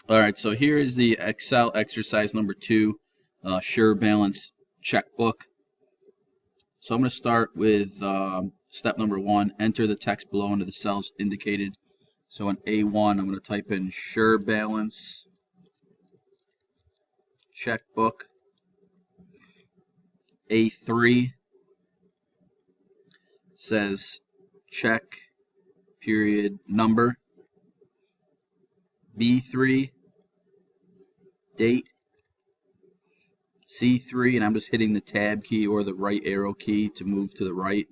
Alright, so here is the Excel exercise number 2, Sure Balance checkbook. So I'm going to start with step number 1, enter the text below into the cells indicated. So in A1, I'm going to type in Sure Balance checkbook. A3 says check period number. B3 date. C3, and I'm just hitting the tab key or the right arrow key to move to the right.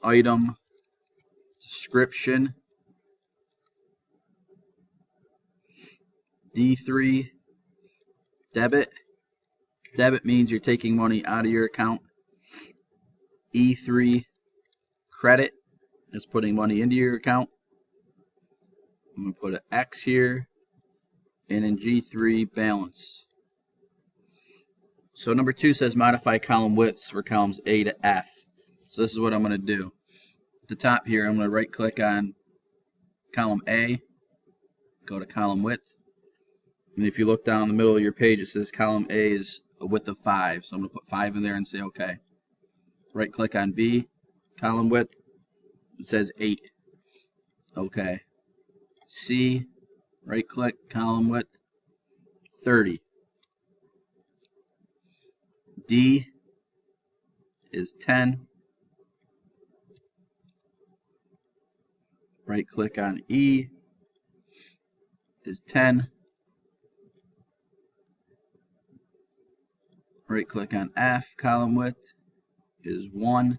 Item description. D3 debit. Debit means you're taking money out of your account. E3 credit is putting money into your account. I'm going to put an X here, and in G3 balance. So number 2 says modify column widths for columns A to F. So this is what I'm going to do. At the top here, I'm going to right click on column A, go to column width, and if you look down the middle of your page, it says column A is a width of 5. So I'm going to put 5 in there and say OK. Right click on B, column width, it says 8. OK. C, right click, column width, 30. D is 10. Right click on E is 10. Right click on F, column width is 1.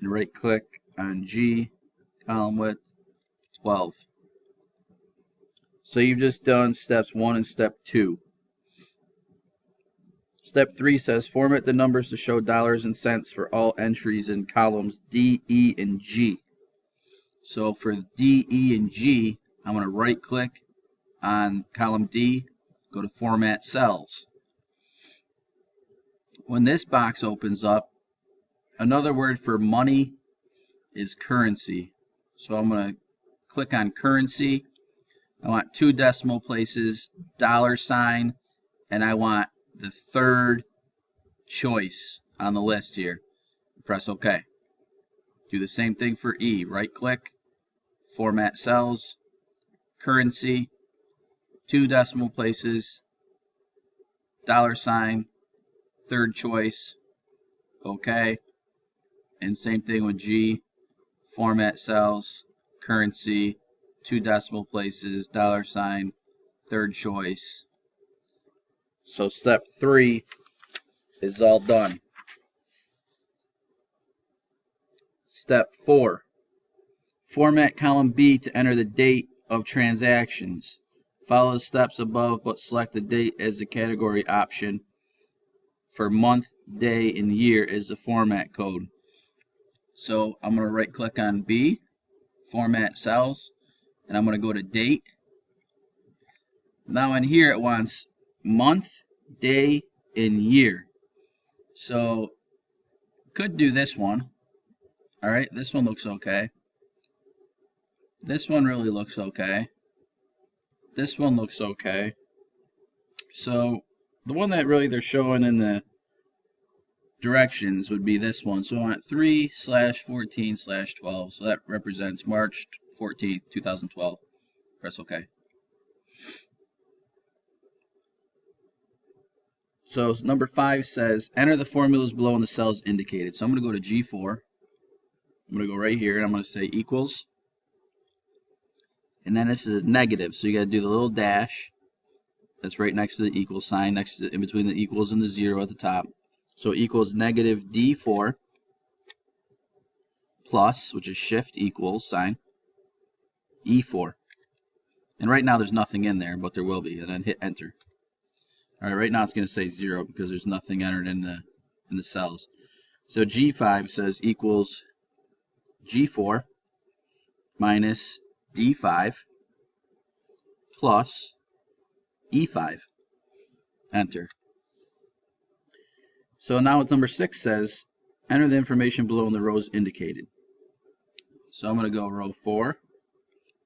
And right click on G, column width, 12. So you've just done steps 1 and step 2. Step 3 says format the numbers to show dollars and cents for all entries in columns D, E, and G. So for D, E, and G, I'm going to right click on column D, go to format cells. When this box opens up, another word for money is currency. So I'm going to click on currency. I want 2 decimal places, $, and I want the third choice on the list here. Press OK. Do the same thing for E. Right click, format cells, currency, 2 decimal places, $, third choice, OK. And same thing with G, format cells, currency, 2 decimal places, $, third choice. So step 3 is all done. Step 4. Format column B to enter the date of transactions. Follow the steps above but select the date as the category option. For month, day, and year is the format code. So I'm going to right click on B, format cells, and I'm going to go to date. Now in here it wants month, day, and year. So could do this one. Alright, this one looks okay. This one really looks okay. This one looks okay. So the one that really they're showing in the directions would be this one. So I want 3/14/12. So that represents March 14th, 2012. Press OK. So number 5 says enter the formulas below in the cells indicated. So I'm going to go to G4. I'm going to go right here and I'm going to say equals. And then this is a negative. So you got to do the little dash that's right next to the equal sign, next to in between the equals and the 0 at the top. So equals negative D4 plus, which is shift equals sign, E4. And right now there's nothing in there, but there will be. And then hit enter. Alright, right now it's going to say 0 because there's nothing entered in the cells. So G5 says equals G4 minus D5 plus E5. Enter. So now what number 6 says, enter the information below in the rows indicated. So I'm going to go row 4,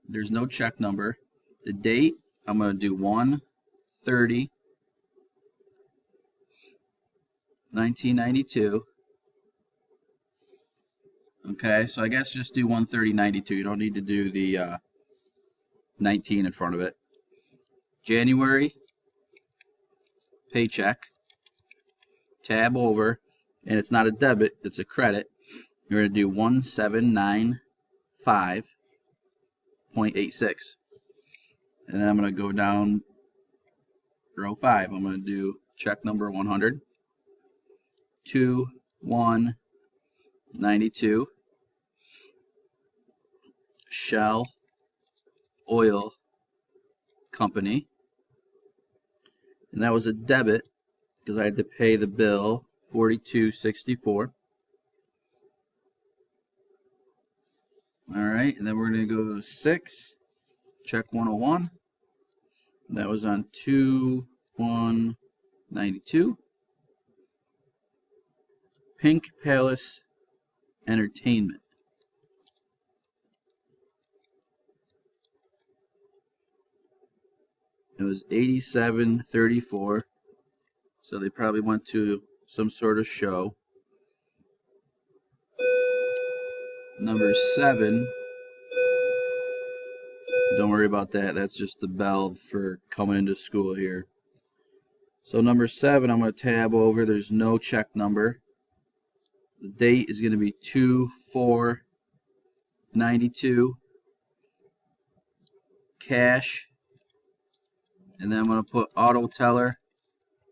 There's no check number. The date, I'm going to do 1/30/1992. Okay, so I guess just do 1/30/92. You don't need to do the 19 in front of it. January, paycheck, tab over, and it's not a debit, it's a credit. You're going to do 1795.86. And then I'm going to go down row 5. I'm going to do check number 100, 2/1/92, Shell Oil Company. And that was a debit because I had to pay the bill, $42.64. Alright, and then we're going to go to 6, check 101. That was on 2/1/92. Pink Palace Entertainment. It was $87.34. So they probably went to some sort of show. Number 7. Don't worry about that. That's just the bell for coming into school here. So number 7, I'm going to tab over. There's no check number. The date is going to be 2/4/92. Cash. And then I'm going to put auto teller,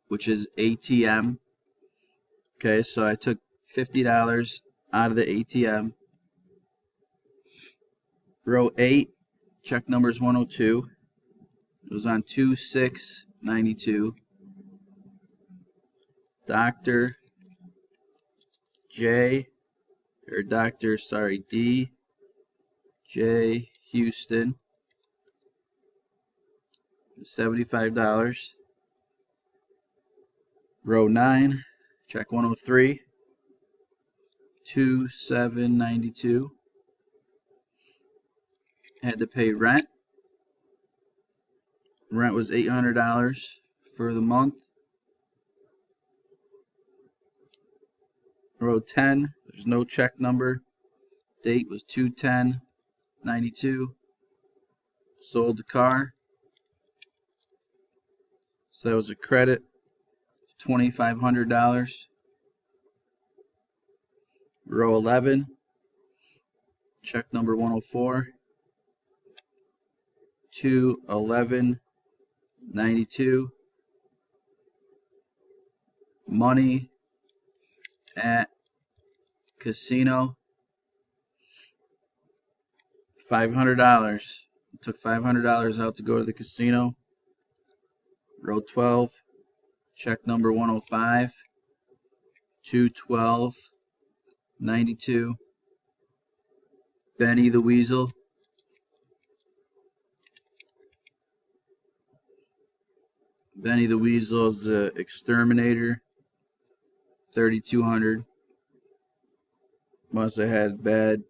which is ATM. Okay, so I took $50 out of the ATM. Row 8, check number is 102. It was on 2/6/92. Dr. D. J. Houston. $75. Row 9, check 103. 2/7/92. Had to pay rent. Rent was $800 for the month. Row 10, there's no check number. Date was 2/10/92. Sold the car. So that was a credit, $2,500. Row 11, check number 104. 2/11/92. Money at casino, $500. Took $500 out to go to the casino. Row 12, check number 105. 2/12/92. Benny the Weasel. Benny the Weasel is the exterminator. 3,200. Must have had bad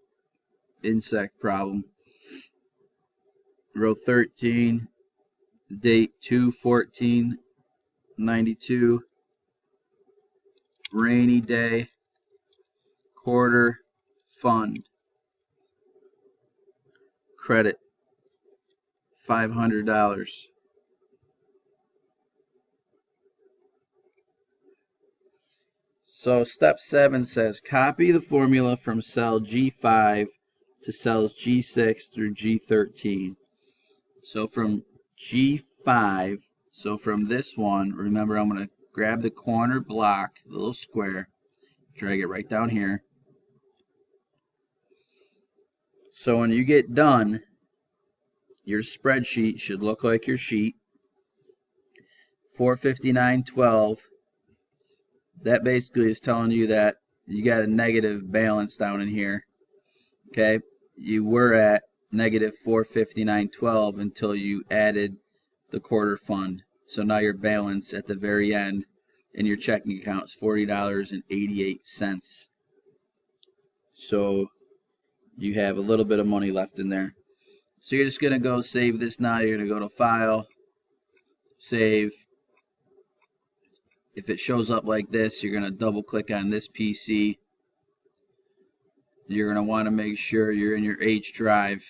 insect problem. Row 13. Date 2/14/92. Rainy day. Quarter fund. Credit $500. So step 7 says copy the formula from cell G5 to cells G6 through G13. So from G5, so from this one, remember I'm going to grab the corner block, the little square, drag it right down here. So when you get done, your spreadsheet should look like your sheet. 459.12. That basically is telling you that you got a negative balance down in here. Okay, you were at negative 459.12 until you added the quarter fund. So now your balance at the very end in your checking account is $40.88. So you have a little bit of money left in there. So you're just going to go save this now. You're going to go to File, Save. If it shows up like this, you're going to double click on this PC. You're going to want to make sure you're in your H drive.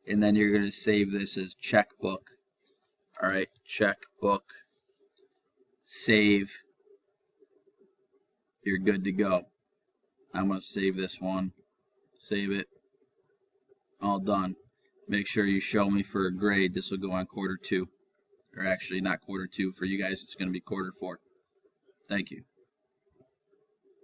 And then you're going to save this as checkbook. Alright, checkbook. Save. You're good to go. I'm going to save this one. Save it. All done. Make sure you show me for a grade. This will go on quarter 2. Or actually, not quarter 2. For you guys, it's going to be quarter 4. Thank you.